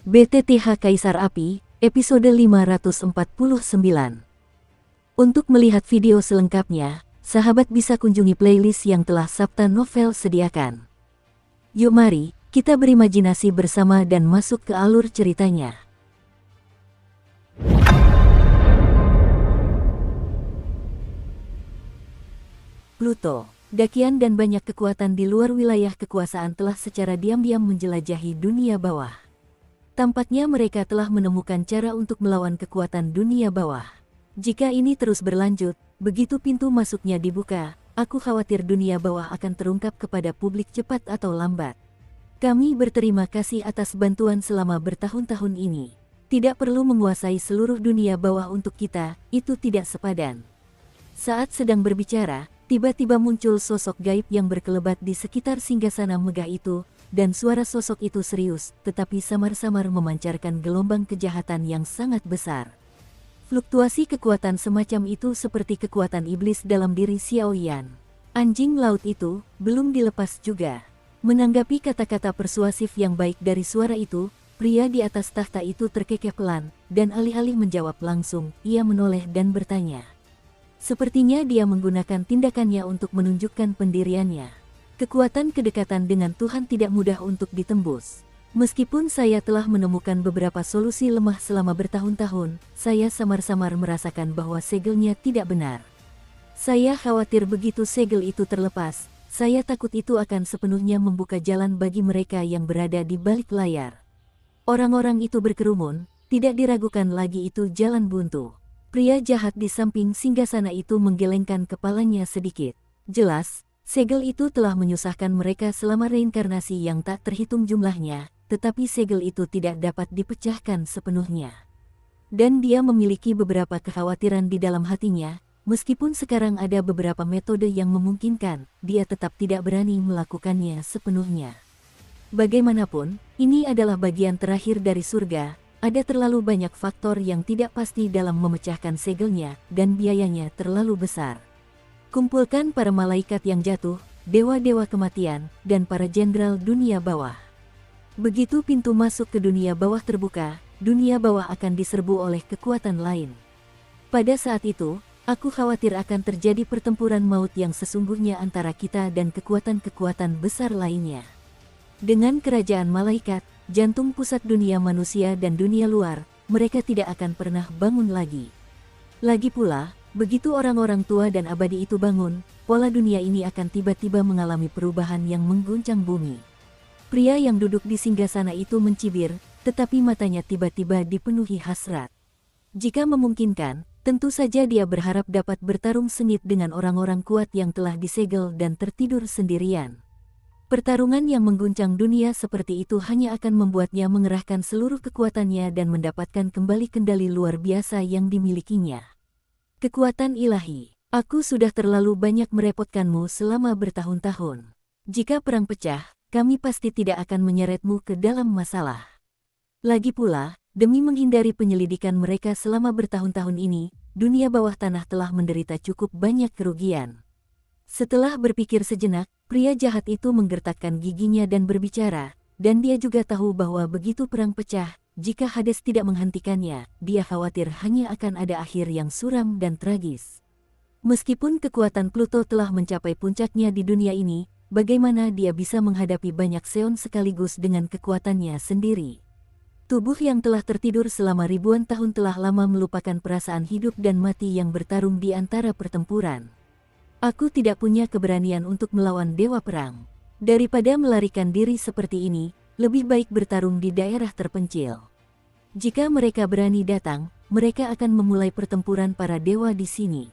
BTTH Kaisar Api, episode 549. Untuk melihat video selengkapnya, sahabat bisa kunjungi playlist yang telah Sabta Novel sediakan. Yuk mari, kita berimajinasi bersama dan masuk ke alur ceritanya. Pluto, dakian dan banyak kekuatan di luar wilayah kekuasaan telah secara diam-diam menjelajahi dunia bawah. Tampaknya mereka telah menemukan cara untuk melawan kekuatan dunia bawah. Jika ini terus berlanjut, begitu pintu masuknya dibuka, aku khawatir dunia bawah akan terungkap kepada publik cepat atau lambat. Kami berterima kasih atas bantuan selama bertahun-tahun ini. Tidak perlu menguasai seluruh dunia bawah untuk kita, itu tidak sepadan. Saat sedang berbicara, tiba-tiba muncul sosok gaib yang berkelebat di sekitar singgasana megah itu, dan suara sosok itu serius, tetapi samar-samar memancarkan gelombang kejahatan yang sangat besar. Fluktuasi kekuatan semacam itu seperti kekuatan iblis dalam diri Xiao Yan. Anjing laut itu belum dilepas juga. Menanggapi kata-kata persuasif yang baik dari suara itu, pria di atas tahta itu terkekeh pelan, dan alih-alih menjawab langsung, ia menoleh dan bertanya. Sepertinya dia menggunakan tindakannya untuk menunjukkan pendiriannya. Kekuatan kedekatan dengan Tuhan tidak mudah untuk ditembus. Meskipun saya telah menemukan beberapa solusi lemah selama bertahun-tahun, saya samar-samar merasakan bahwa segelnya tidak benar. Saya khawatir begitu segel itu terlepas, saya takut itu akan sepenuhnya membuka jalan bagi mereka yang berada di balik layar. Orang-orang itu berkerumun, tidak diragukan lagi itu jalan buntu. Pria jahat di samping singgasana itu menggelengkan kepalanya sedikit. Jelas, segel itu telah menyusahkan mereka selama reinkarnasi yang tak terhitung jumlahnya, tetapi segel itu tidak dapat dipecahkan sepenuhnya. Dan dia memiliki beberapa kekhawatiran di dalam hatinya, meskipun sekarang ada beberapa metode yang memungkinkan, dia tetap tidak berani melakukannya sepenuhnya. Bagaimanapun, ini adalah bagian terakhir dari surga. Ada terlalu banyak faktor yang tidak pasti dalam memecahkan segelnya, dan biayanya terlalu besar. Kumpulkan para malaikat yang jatuh, dewa-dewa kematian, dan para jenderal dunia bawah. Begitu pintu masuk ke dunia bawah terbuka, dunia bawah akan diserbu oleh kekuatan lain. Pada saat itu, aku khawatir akan terjadi pertempuran maut yang sesungguhnya antara kita dan kekuatan-kekuatan besar lainnya. Dengan kerajaan malaikat, jantung pusat dunia manusia dan dunia luar, mereka tidak akan pernah bangun lagi. Lagi pula, begitu orang-orang tua dan abadi itu bangun, pola dunia ini akan tiba-tiba mengalami perubahan yang mengguncang bumi. Pria yang duduk di singgasana itu mencibir, tetapi matanya tiba-tiba dipenuhi hasrat. Jika memungkinkan, tentu saja dia berharap dapat bertarung sengit dengan orang-orang kuat yang telah disegel dan tertidur sendirian. Pertarungan yang mengguncang dunia seperti itu hanya akan membuatnya mengerahkan seluruh kekuatannya dan mendapatkan kembali kendali luar biasa yang dimilikinya. Kekuatan ilahi, aku sudah terlalu banyak merepotkanmu selama bertahun-tahun. Jika perang pecah, kami pasti tidak akan menyeretmu ke dalam masalah. Lagi pula, demi menghindari penyelidikan mereka selama bertahun-tahun ini, dunia bawah tanah telah menderita cukup banyak kerugian. Setelah berpikir sejenak, pria jahat itu menggertakkan giginya dan berbicara, dan dia juga tahu bahwa begitu perang pecah, jika Hades tidak menghentikannya, dia khawatir hanya akan ada akhir yang suram dan tragis. Meskipun kekuatan Pluto telah mencapai puncaknya di dunia ini, bagaimana dia bisa menghadapi banyak Seon sekaligus dengan kekuatannya sendiri? Tubuh yang telah tertidur selama ribuan tahun telah lama melupakan perasaan hidup dan mati yang bertarung di antara pertempuran. Aku tidak punya keberanian untuk melawan dewa perang. Daripada melarikan diri seperti ini, lebih baik bertarung di daerah terpencil. Jika mereka berani datang, mereka akan memulai pertempuran para dewa di sini.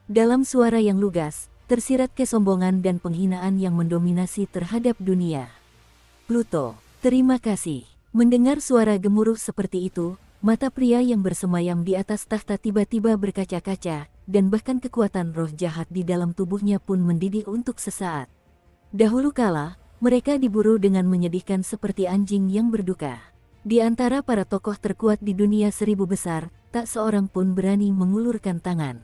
Dalam suara yang lugas, tersirat kesombongan dan penghinaan yang mendominasi terhadap dunia. Pluto, terima kasih. Mendengar suara gemuruh seperti itu, mata pria yang bersemayam di atas tahta tiba-tiba berkaca-kaca, dan bahkan kekuatan roh jahat di dalam tubuhnya pun mendidih untuk sesaat. Dahulu kala, mereka diburu dengan menyedihkan seperti anjing yang berduka. Di antara para tokoh terkuat di dunia seribu besar, tak seorang pun berani mengulurkan tangan.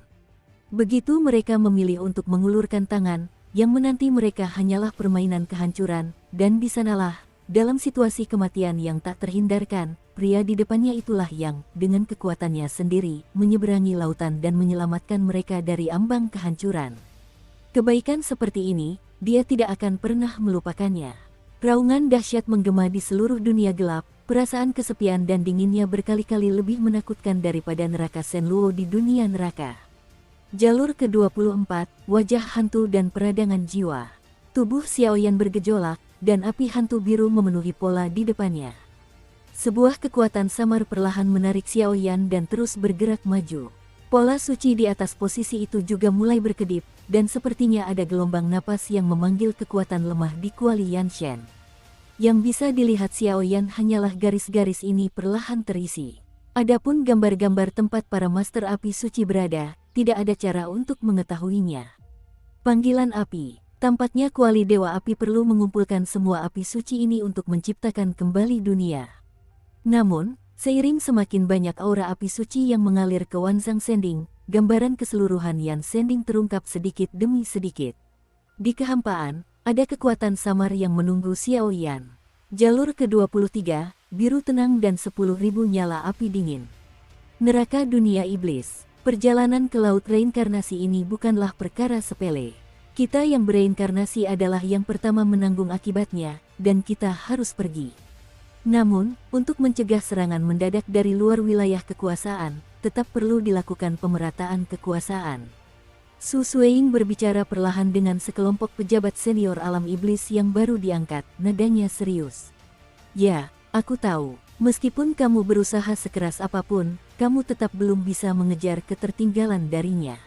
Begitu mereka memilih untuk mengulurkan tangan, yang menanti mereka hanyalah permainan kehancuran, dan di sanalah, dalam situasi kematian yang tak terhindarkan, pria di depannya itulah yang, dengan kekuatannya sendiri, menyeberangi lautan dan menyelamatkan mereka dari ambang kehancuran. Kebaikan seperti ini, dia tidak akan pernah melupakannya. Raungan dahsyat menggema di seluruh dunia gelap, perasaan kesepian dan dinginnya berkali-kali lebih menakutkan daripada neraka Shenluo di dunia neraka. Jalur ke-24, wajah hantu dan peradangan jiwa. Tubuh Xiaoyan bergejolak, dan api hantu biru memenuhi pola di depannya. Sebuah kekuatan samar perlahan menarik Xiaoyan dan terus bergerak maju. Pola suci di atas posisi itu juga mulai berkedip, dan sepertinya ada gelombang napas yang memanggil kekuatan lemah di kuali Yanshen. Yang bisa dilihat Xiaoyan hanyalah garis-garis ini perlahan terisi. Adapun gambar-gambar tempat para master api suci berada, tidak ada cara untuk mengetahuinya. Panggilan api. Tampaknya kuali Dewa Api perlu mengumpulkan semua api suci ini untuk menciptakan kembali dunia. Namun, seiring semakin banyak aura api suci yang mengalir ke Wanzhang Sending, gambaran keseluruhan Yan Sending terungkap sedikit demi sedikit. Di kehampaan, ada kekuatan samar yang menunggu Xiaoyan. Jalur ke-23, biru tenang dan 10.000 nyala api dingin. Neraka dunia iblis. Perjalanan ke laut reinkarnasi ini bukanlah perkara sepele. Kita yang bereinkarnasi adalah yang pertama menanggung akibatnya, dan kita harus pergi. Namun, untuk mencegah serangan mendadak dari luar wilayah kekuasaan, tetap perlu dilakukan pemerataan kekuasaan. Su Suiying berbicara perlahan dengan sekelompok pejabat senior alam iblis yang baru diangkat, nadanya serius. Ya, aku tahu, meskipun kamu berusaha sekeras apapun, kamu tetap belum bisa mengejar ketertinggalan darinya.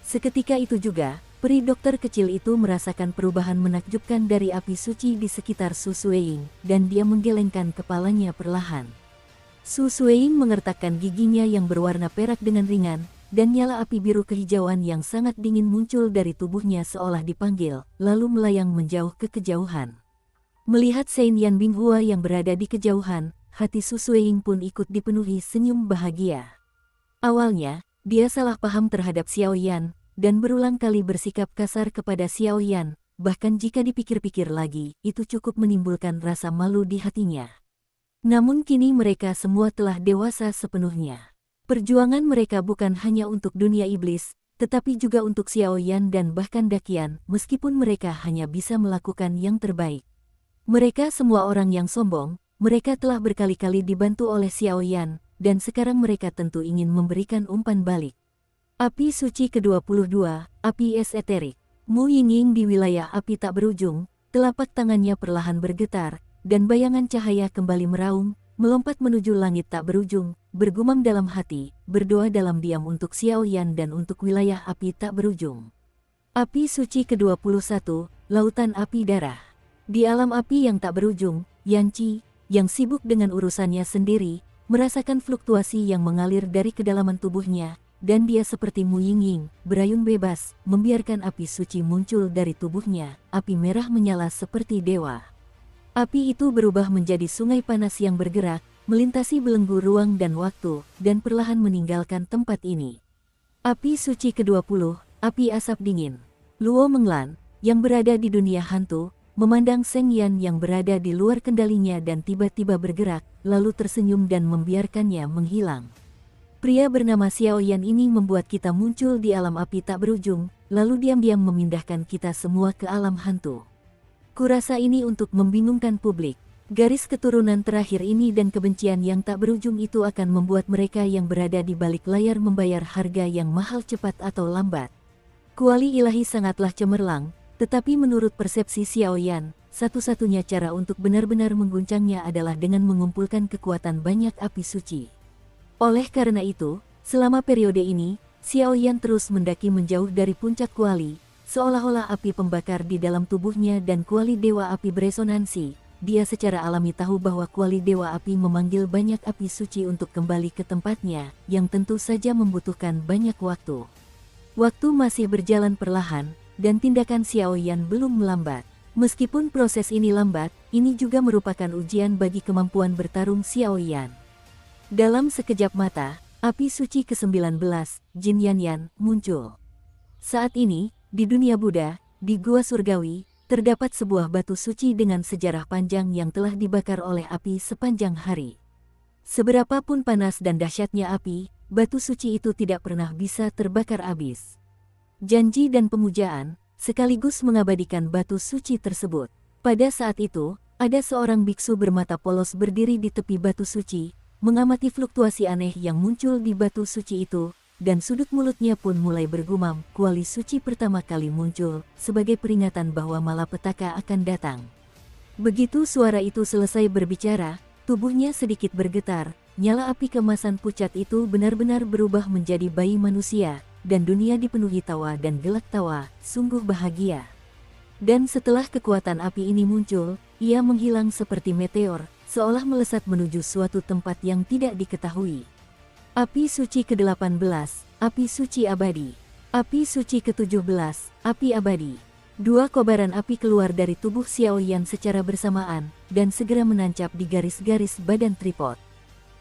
Seketika itu juga, peri dokter kecil itu merasakan perubahan menakjubkan dari api suci di sekitar Su Suiying, dan dia menggelengkan kepalanya perlahan. Su Suiying mengertakkan giginya yang berwarna perak dengan ringan, dan nyala api biru kehijauan yang sangat dingin muncul dari tubuhnya seolah dipanggil, lalu melayang menjauh ke kejauhan. Melihat Sein Yan Binghua yang berada di kejauhan, hati Su Suiying pun ikut dipenuhi senyum bahagia. Awalnya, dia salah paham terhadap Xiaoyan, dan berulang kali bersikap kasar kepada Xiaoyan, bahkan jika dipikir-pikir lagi, itu cukup menimbulkan rasa malu di hatinya. Namun kini mereka semua telah dewasa sepenuhnya. Perjuangan mereka bukan hanya untuk dunia iblis, tetapi juga untuk Xiaoyan dan bahkan Daqian, meskipun mereka hanya bisa melakukan yang terbaik. Mereka semua orang yang sombong, mereka telah berkali-kali dibantu oleh Xiaoyan, dan sekarang mereka tentu ingin memberikan umpan balik. Api suci ke-22, api es eterik. Mu Yingying di wilayah api tak berujung, telapak tangannya perlahan bergetar, dan bayangan cahaya kembali meraung, melompat menuju langit tak berujung, bergumam dalam hati, berdoa dalam diam untuk Xiaoyan dan untuk wilayah api tak berujung. Api suci ke-21, lautan api darah. Di alam api yang tak berujung, Yan Qi, yang sibuk dengan urusannya sendiri, merasakan fluktuasi yang mengalir dari kedalaman tubuhnya, dan dia seperti Mu Yingying, berayun bebas, membiarkan api suci muncul dari tubuhnya, api merah menyala seperti dewa. Api itu berubah menjadi sungai panas yang bergerak, melintasi belenggu ruang dan waktu, dan perlahan meninggalkan tempat ini. Api suci ke-20, api asap dingin. Luo Menglan, yang berada di dunia hantu, memandang Seng Yan yang berada di luar kendalinya dan tiba-tiba bergerak, lalu tersenyum dan membiarkannya menghilang. Pria bernama Xiaoyan ini membuat kita muncul di alam api tak berujung, lalu diam-diam memindahkan kita semua ke alam hantu. Kurasa ini untuk membingungkan publik. Garis keturunan terakhir ini dan kebencian yang tak berujung itu akan membuat mereka yang berada di balik layar membayar harga yang mahal cepat atau lambat. Kuali ilahi sangatlah cemerlang, tetapi menurut persepsi Xiaoyan, satu-satunya cara untuk benar-benar mengguncangnya adalah dengan mengumpulkan kekuatan banyak api suci. Oleh karena itu, selama periode ini, Xiaoyan terus mendaki menjauh dari puncak kuali, seolah-olah api pembakar di dalam tubuhnya dan kuali dewa api beresonansi. Dia secara alami tahu bahwa kuali dewa api memanggil banyak api suci untuk kembali ke tempatnya, yang tentu saja membutuhkan banyak waktu. Waktu masih berjalan perlahan, dan tindakan Xiaoyan belum melambat. Meskipun proses ini lambat, ini juga merupakan ujian bagi kemampuan bertarung Xiaoyan. Dalam sekejap mata, api suci ke-19, Jin Yanyan, muncul. Saat ini, di dunia Buddha, di Gua Surgawi, terdapat sebuah batu suci dengan sejarah panjang yang telah dibakar oleh api sepanjang hari. Seberapapun panas dan dahsyatnya api, batu suci itu tidak pernah bisa terbakar habis. Janji dan pemujaan sekaligus mengabadikan batu suci tersebut. Pada saat itu, ada seorang biksu bermata polos berdiri di tepi batu suci, mengamati fluktuasi aneh yang muncul di batu suci itu, dan sudut mulutnya pun mulai bergumam. Kuali suci pertama kali muncul, sebagai peringatan bahwa malapetaka akan datang. Begitu suara itu selesai berbicara, tubuhnya sedikit bergetar, nyala api kemasan pucat itu benar-benar berubah menjadi bayi manusia, dan dunia dipenuhi tawa dan gelak tawa, sungguh bahagia. Dan setelah kekuatan api ini muncul, ia menghilang seperti meteor, seolah melesat menuju suatu tempat yang tidak diketahui. Api suci ke-18, api suci abadi. Api suci ke-17, api abadi. Dua kobaran api keluar dari tubuh Xiao Yan secara bersamaan, dan segera menancap di garis-garis badan tripod.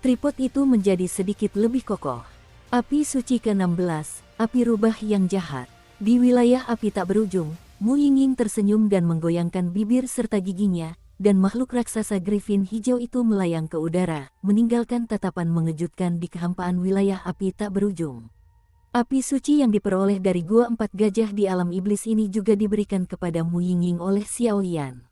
Tripod itu menjadi sedikit lebih kokoh. Api suci ke-16, api rubah yang jahat. Di wilayah api tak berujung, Mu Yingying tersenyum dan menggoyangkan bibir serta giginya, dan makhluk raksasa Griffin hijau itu melayang ke udara, meninggalkan tatapan mengejutkan di kehampaan wilayah api tak berujung. Api suci yang diperoleh dari Gua Empat Gajah di alam iblis ini juga diberikan kepada Mu Yingying oleh Xiao Yan.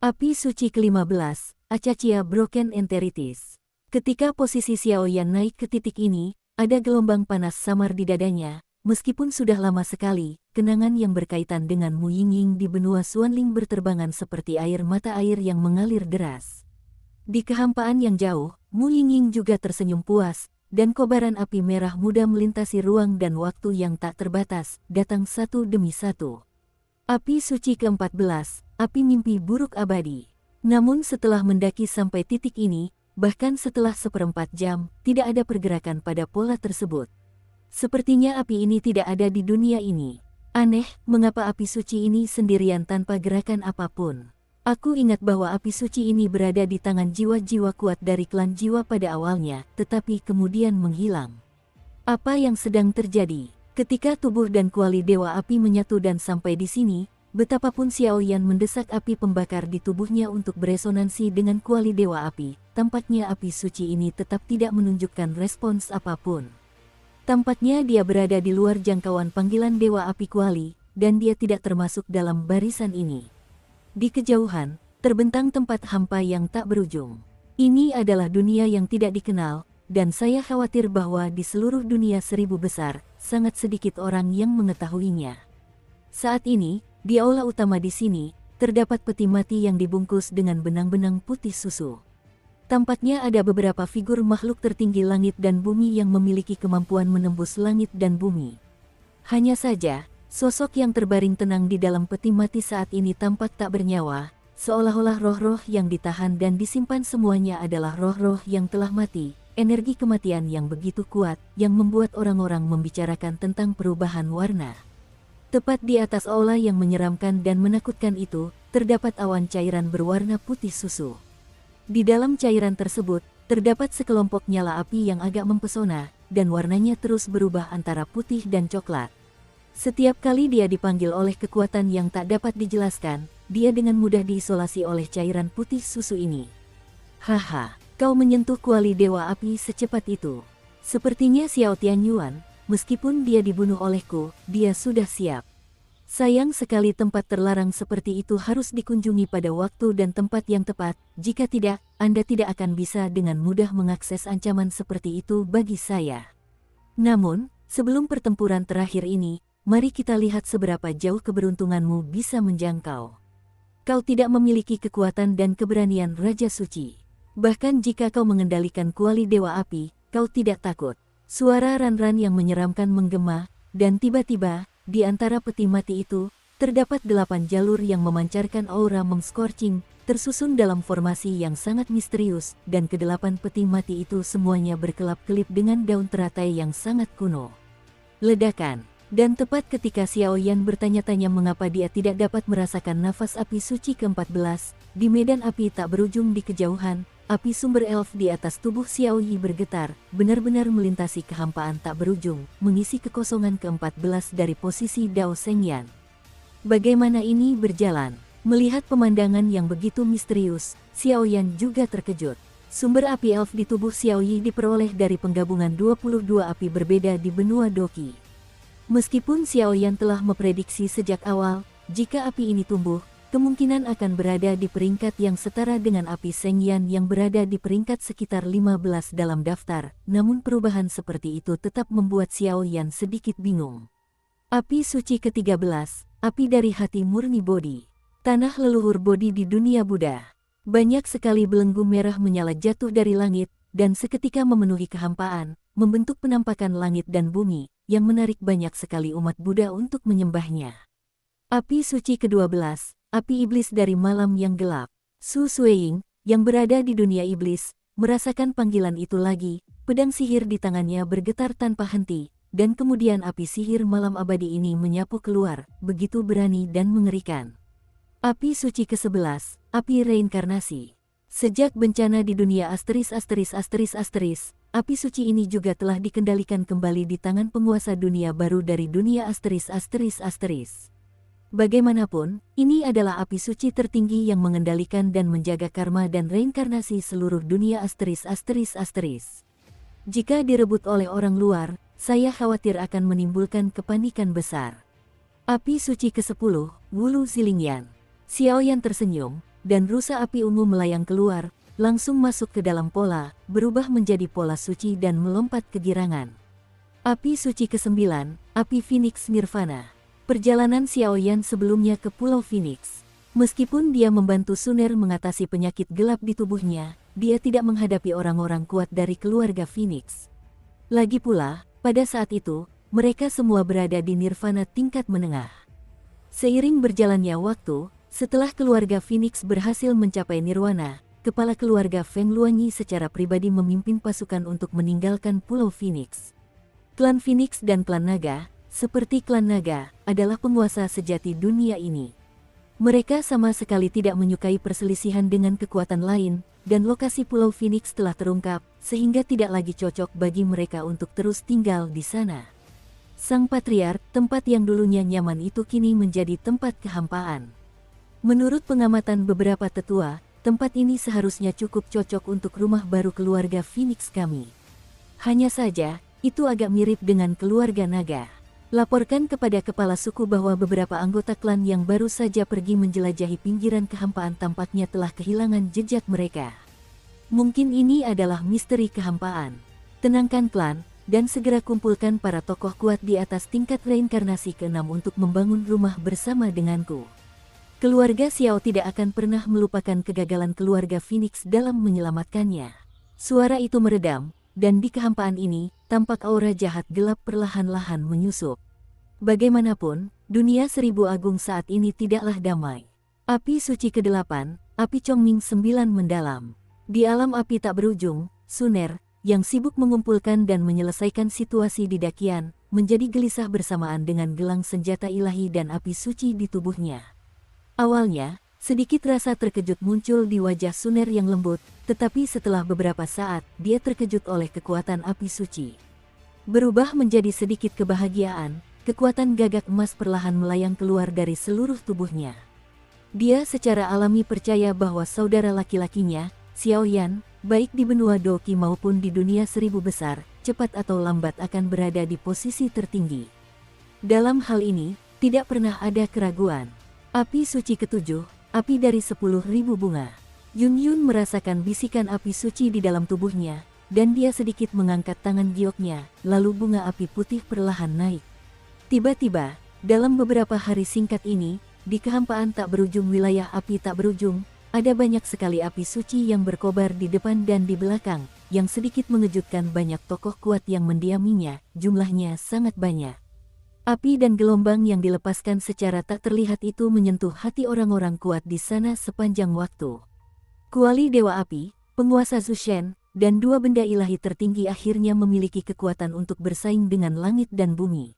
Api suci ke-15, Acacia Broken Enteritis. Ketika posisi Xiao Yan naik ke titik ini, ada gelombang panas samar di dadanya. Meskipun sudah lama sekali, kenangan yang berkaitan dengan Mu Yingying di benua Xuanling berterbangan seperti air mata air yang mengalir deras. Di kehampaan yang jauh, Mu Yingying juga tersenyum puas, dan kobaran api merah muda melintasi ruang dan waktu yang tak terbatas, datang satu demi satu. Api suci ke-14, api mimpi buruk abadi. Namun setelah mendaki sampai titik ini, bahkan setelah 1/4 jam, tidak ada pergerakan pada pola tersebut. Sepertinya api ini tidak ada di dunia ini. Aneh, mengapa api suci ini sendirian tanpa gerakan apapun? Aku ingat bahwa api suci ini berada di tangan jiwa-jiwa kuat dari klan jiwa pada awalnya, tetapi kemudian menghilang. Apa yang sedang terjadi? Ketika tubuh dan kuali dewa api menyatu dan sampai di sini, betapapun Xiao Yan mendesak api pembakar di tubuhnya untuk beresonansi dengan kuali dewa api, tampaknya api suci ini tetap tidak menunjukkan respons apapun. Tampaknya dia berada di luar jangkauan panggilan dewa api kuali, dan dia tidak termasuk dalam barisan ini. Di kejauhan, terbentang tempat hampa yang tak berujung. Ini adalah dunia yang tidak dikenal, dan saya khawatir bahwa di seluruh dunia 1000 besar, sangat sedikit orang yang mengetahuinya. Saat ini, di aula utama di sini, terdapat peti mati yang dibungkus dengan benang-benang putih susu. Tampaknya ada beberapa figur makhluk tertinggi langit dan bumi yang memiliki kemampuan menembus langit dan bumi. Hanya saja, sosok yang terbaring tenang di dalam peti mati saat ini tampak tak bernyawa, seolah-olah roh-roh yang ditahan dan disimpan semuanya adalah roh-roh yang telah mati, energi kematian yang begitu kuat, yang membuat orang-orang membicarakan tentang perubahan warna. Tepat di atas aula yang menyeramkan dan menakutkan itu, terdapat awan cairan berwarna putih susu. Di dalam cairan tersebut, terdapat sekelompok nyala api yang agak mempesona, dan warnanya terus berubah antara putih dan coklat. Setiap kali dia dipanggil oleh kekuatan yang tak dapat dijelaskan, dia dengan mudah diisolasi oleh cairan putih susu ini. Haha, kau menyentuh kuali dewa api secepat itu. Sepertinya Xiao Tianyuan, meskipun dia dibunuh olehku, dia sudah siap. Sayang sekali tempat terlarang seperti itu harus dikunjungi pada waktu dan tempat yang tepat, jika tidak, Anda tidak akan bisa dengan mudah mengakses ancaman seperti itu bagi saya. Namun, sebelum pertempuran terakhir ini, mari kita lihat seberapa jauh keberuntunganmu bisa menjangkau. Kau tidak memiliki kekuatan dan keberanian Raja Suci. Bahkan jika kau mengendalikan kuali dewa api, kau tidak takut. Suara Ran-Ran yang menyeramkan menggema, dan tiba-tiba, di antara peti mati itu, terdapat 8 jalur yang memancarkan aura mem-scorching, tersusun dalam formasi yang sangat misterius, dan ke-8 peti mati itu semuanya berkelap-kelip dengan daun teratai yang sangat kuno. Ledakan. Dan tepat ketika Xiao Yan bertanya-tanya mengapa dia tidak dapat merasakan nafas api suci ke-14, di medan api tak berujung di kejauhan, api sumber elf di atas tubuh Xiao Yi bergetar, benar-benar melintasi kehampaan tak berujung, mengisi kekosongan ke-14 dari posisi Dao Shengyan. Bagaimana ini berjalan? Melihat pemandangan yang begitu misterius, Xiao Yan juga terkejut. Sumber api elf di tubuh Xiao Yi diperoleh dari penggabungan 22 api berbeda di benua Doqi. Meskipun Xiao Yan telah memprediksi sejak awal, jika api ini tumbuh, kemungkinan akan berada di peringkat yang setara dengan api Shengyan yang berada di peringkat sekitar 15 dalam daftar, namun perubahan seperti itu tetap membuat Xiao Yan sedikit bingung. Api suci ke-13, api dari hati murni Bodhi. Tanah leluhur Bodhi di dunia Buddha. Banyak sekali belenggu merah menyala jatuh dari langit, dan seketika memenuhi kehampaan, membentuk penampakan langit dan bumi, yang menarik banyak sekali umat Buddha untuk menyembahnya. Api suci ke-12, api iblis dari malam yang gelap. Su Suiying, yang berada di dunia iblis, merasakan panggilan itu lagi, pedang sihir di tangannya bergetar tanpa henti, dan kemudian api sihir malam abadi ini menyapu keluar, begitu berani dan mengerikan. Api suci ke-11, api reinkarnasi. Sejak bencana di dunia asteris, api suci ini juga telah dikendalikan kembali di tangan penguasa dunia baru dari dunia asteris. Bagaimanapun, ini adalah api suci tertinggi yang mengendalikan dan menjaga karma dan reinkarnasi seluruh dunia asteris. Jika direbut oleh orang luar, saya khawatir akan menimbulkan kepanikan besar. Api suci ke-10, Wulu Zilingyan. Xiao Yan tersenyum, dan rusa api ungu melayang keluar, langsung masuk ke dalam pola, berubah menjadi pola suci dan melompat ke girangan. Api suci ke-9, api Phoenix Nirvana. Perjalanan Xiao Yan sebelumnya ke Pulau Phoenix. Meskipun dia membantu Suner mengatasi penyakit gelap di tubuhnya, dia tidak menghadapi orang-orang kuat dari keluarga Phoenix. Lagi pula, pada saat itu, mereka semua berada di nirvana tingkat menengah. Seiring berjalannya waktu, setelah keluarga Phoenix berhasil mencapai nirwana, kepala keluarga Feng Luanyi secara pribadi memimpin pasukan untuk meninggalkan Pulau Phoenix. Klan Phoenix dan klan Naga, seperti klan Naga, adalah penguasa sejati dunia ini. Mereka sama sekali tidak menyukai perselisihan dengan kekuatan lain, dan lokasi Pulau Phoenix telah terungkap, sehingga tidak lagi cocok bagi mereka untuk terus tinggal di sana. Sang Patriark, tempat yang dulunya nyaman itu kini menjadi tempat kehampaan. Menurut pengamatan beberapa tetua, tempat ini seharusnya cukup cocok untuk rumah baru keluarga Phoenix kami. Hanya saja, itu agak mirip dengan keluarga Naga. Laporkan kepada kepala suku bahwa beberapa anggota klan yang baru saja pergi menjelajahi pinggiran kehampaan tampaknya telah kehilangan jejak mereka. Mungkin ini adalah misteri kehampaan. Tenangkan klan, dan segera kumpulkan para tokoh kuat di atas tingkat reinkarnasi ke-6 untuk membangun rumah bersama denganku. Keluarga Xiao tidak akan pernah melupakan kegagalan keluarga Phoenix dalam menyelamatkannya. Suara itu meredam, dan di kehampaan ini, tampak aura jahat gelap perlahan-lahan menyusup. Bagaimanapun, dunia Seribu Agung saat ini tidaklah damai. Api suci ke-8, api Chongming 9 mendalam. Di alam api tak berujung, Suner, yang sibuk mengumpulkan dan menyelesaikan situasi di Dakian, menjadi gelisah bersamaan dengan gelang senjata ilahi dan api suci di tubuhnya. Awalnya, sedikit rasa terkejut muncul di wajah Suner yang lembut, tetapi setelah beberapa saat, dia terkejut oleh kekuatan api suci. Berubah menjadi sedikit kebahagiaan, kekuatan gagak emas perlahan melayang keluar dari seluruh tubuhnya. Dia secara alami percaya bahwa saudara laki-lakinya, Xiao Yan, baik di benua Doqi maupun di dunia Seribu Besar, cepat atau lambat akan berada di posisi tertinggi. Dalam hal ini, tidak pernah ada keraguan. Api suci ke-7, api dari 10.000 bunga. Yun Yun merasakan bisikan api suci di dalam tubuhnya, dan dia sedikit mengangkat tangan gioknya, lalu bunga api putih perlahan naik. Tiba-tiba, dalam beberapa hari singkat ini, di kehampaan tak berujung wilayah api tak berujung, ada banyak sekali api suci yang berkobar di depan dan di belakang, yang sedikit mengejutkan banyak tokoh kuat yang mendiaminya, jumlahnya sangat banyak. Api dan gelombang yang dilepaskan secara tak terlihat itu menyentuh hati orang-orang kuat di sana sepanjang waktu. Kuali Dewa Api, penguasa Zushen, dan dua benda ilahi tertinggi akhirnya memiliki kekuatan untuk bersaing dengan langit dan bumi.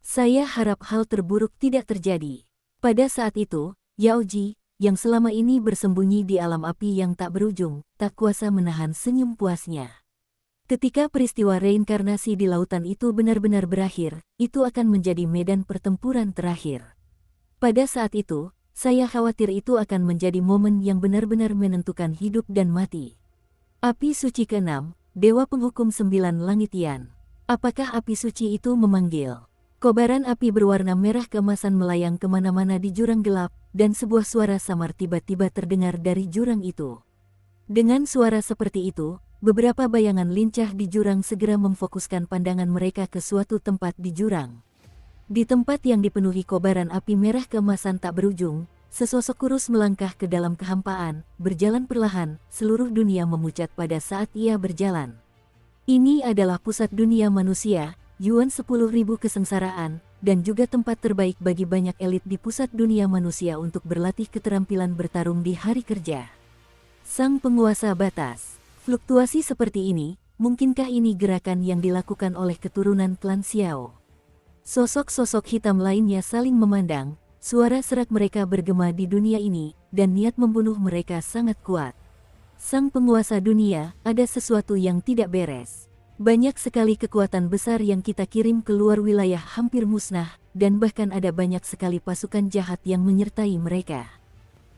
Saya harap hal terburuk tidak terjadi. Pada saat itu, Yao Ji, yang selama ini bersembunyi di alam api yang tak berujung, tak kuasa menahan senyum puasnya. Ketika peristiwa reinkarnasi di lautan itu benar-benar berakhir, itu akan menjadi medan pertempuran terakhir. Pada saat itu, saya khawatir itu akan menjadi momen yang benar-benar menentukan hidup dan mati. Api suci ke-6, Dewa Penghukum 9 Langit Yan. Apakah api suci itu memanggil? Kobaran api berwarna merah keemasan melayang kemana-mana di jurang gelap, dan sebuah suara samar tiba-tiba terdengar dari jurang itu. Dengan suara seperti itu, beberapa bayangan lincah di jurang segera memfokuskan pandangan mereka ke suatu tempat di jurang. Di tempat yang dipenuhi kobaran api merah keemasan tak berujung, sesosok kurus melangkah ke dalam kehampaan, berjalan perlahan, seluruh dunia memucat pada saat ia berjalan. Ini adalah pusat dunia manusia, Yuan 10.000 kesengsaraan, dan juga tempat terbaik bagi banyak elit di pusat dunia manusia untuk berlatih keterampilan bertarung di hari kerja. Sang penguasa batas. Fluktuasi seperti ini, mungkinkah ini gerakan yang dilakukan oleh keturunan klan Xiao? Sosok-sosok hitam lainnya saling memandang, suara serak mereka bergema di dunia ini, dan niat membunuh mereka sangat kuat. Sang penguasa dunia, ada sesuatu yang tidak beres. Banyak sekali kekuatan besar yang kita kirim ke luar wilayah hampir musnah, dan bahkan ada banyak sekali pasukan jahat yang menyertai mereka.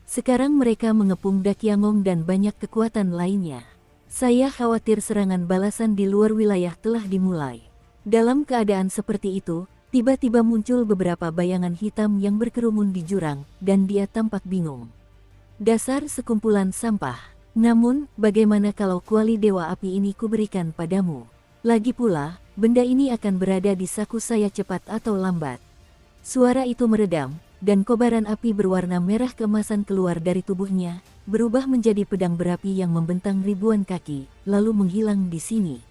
Sekarang mereka mengepung Dakiangong dan banyak kekuatan lainnya. Saya khawatir serangan balasan di luar wilayah telah dimulai. Dalam keadaan seperti itu, tiba-tiba muncul beberapa bayangan hitam yang berkerumun di jurang, dan dia tampak bingung. Dasar sekumpulan sampah. Namun, bagaimana kalau kuali dewa api ini kuberikan padamu? Lagi pula, benda ini akan berada di saku saya cepat atau lambat. Suara itu meredam, dan kobaran api berwarna merah keemasan keluar dari tubuhnya, berubah menjadi pedang berapi yang membentang ribuan kaki, lalu menghilang di sini.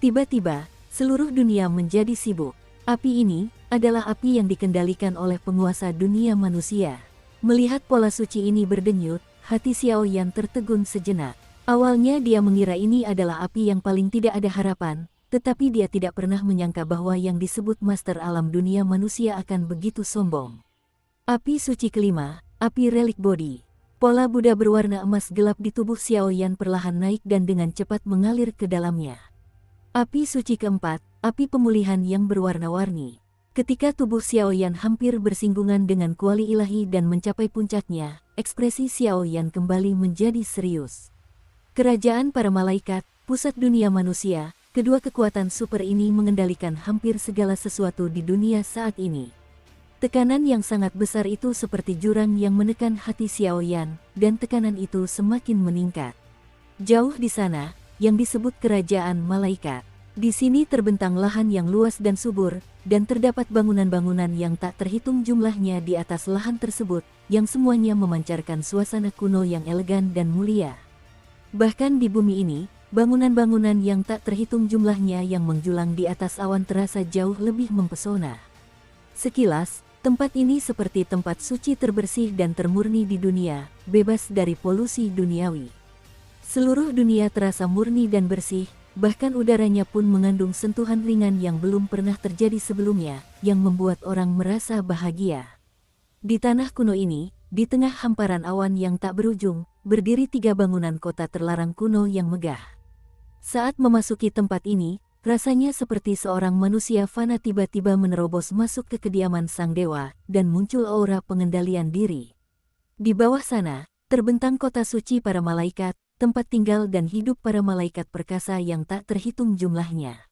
Tiba-tiba, seluruh dunia menjadi sibuk. Api ini adalah api yang dikendalikan oleh penguasa dunia manusia. Melihat pola suci ini berdenyut, hati Xiao Yan tertegun sejenak. Awalnya dia mengira ini adalah api yang paling tidak ada harapan, tetapi dia tidak pernah menyangka bahwa yang disebut Master Alam Dunia Manusia akan begitu sombong. Api suci kelima, api relik body. Pola Buddha berwarna emas gelap di tubuh Xiao Yan perlahan naik dan dengan cepat mengalir ke dalamnya. Api suci keempat, api pemulihan yang berwarna-warni. Ketika tubuh Xiao Yan hampir bersinggungan dengan kuali ilahi dan mencapai puncaknya, ekspresi Xiao Yan kembali menjadi serius. Kerajaan para malaikat, pusat dunia manusia, kedua kekuatan super ini mengendalikan hampir segala sesuatu di dunia saat ini. Tekanan yang sangat besar itu seperti jurang yang menekan hati Xiao Yan, dan tekanan itu semakin meningkat. Jauh di sana, yang disebut kerajaan malaikat. Di sini terbentang lahan yang luas dan subur, dan terdapat bangunan-bangunan yang tak terhitung jumlahnya di atas lahan tersebut, yang semuanya memancarkan suasana kuno yang elegan dan mulia. Bahkan di bumi ini, bangunan-bangunan yang tak terhitung jumlahnya yang menjulang di atas awan terasa jauh lebih mempesona. Sekilas, tempat ini seperti tempat suci terbersih dan termurni di dunia, bebas dari polusi duniawi. Seluruh dunia terasa murni dan bersih, bahkan udaranya pun mengandung sentuhan ringan yang belum pernah terjadi sebelumnya, yang membuat orang merasa bahagia. Di tanah kuno ini, di tengah hamparan awan yang tak berujung, berdiri 3 bangunan kota terlarang kuno yang megah. Saat memasuki tempat ini, rasanya seperti seorang manusia fana tiba-tiba menerobos masuk ke kediaman sang dewa, dan muncul aura pengendalian diri. Di bawah sana, terbentang kota suci para malaikat, tempat tinggal dan hidup para malaikat perkasa yang tak terhitung jumlahnya.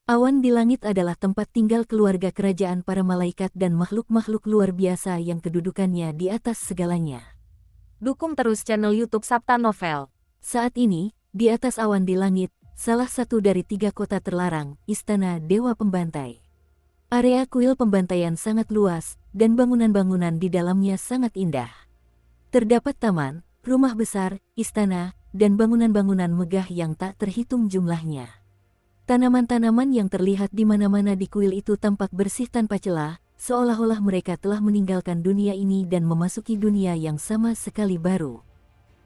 Awan di langit adalah tempat tinggal keluarga kerajaan para malaikat dan makhluk-makhluk luar biasa yang kedudukannya di atas segalanya. Dukung terus channel YouTube Sabta Novel. Saat ini, di atas awan di langit, salah satu dari 3 kota terlarang, Istana Dewa Pembantai. Area kuil pembantaian sangat luas, dan bangunan-bangunan di dalamnya sangat indah. Terdapat taman, rumah besar, istana, dan bangunan-bangunan megah yang tak terhitung jumlahnya. Tanaman-tanaman yang terlihat di mana-mana di kuil itu tampak bersih tanpa celah, seolah-olah mereka telah meninggalkan dunia ini dan memasuki dunia yang sama sekali baru.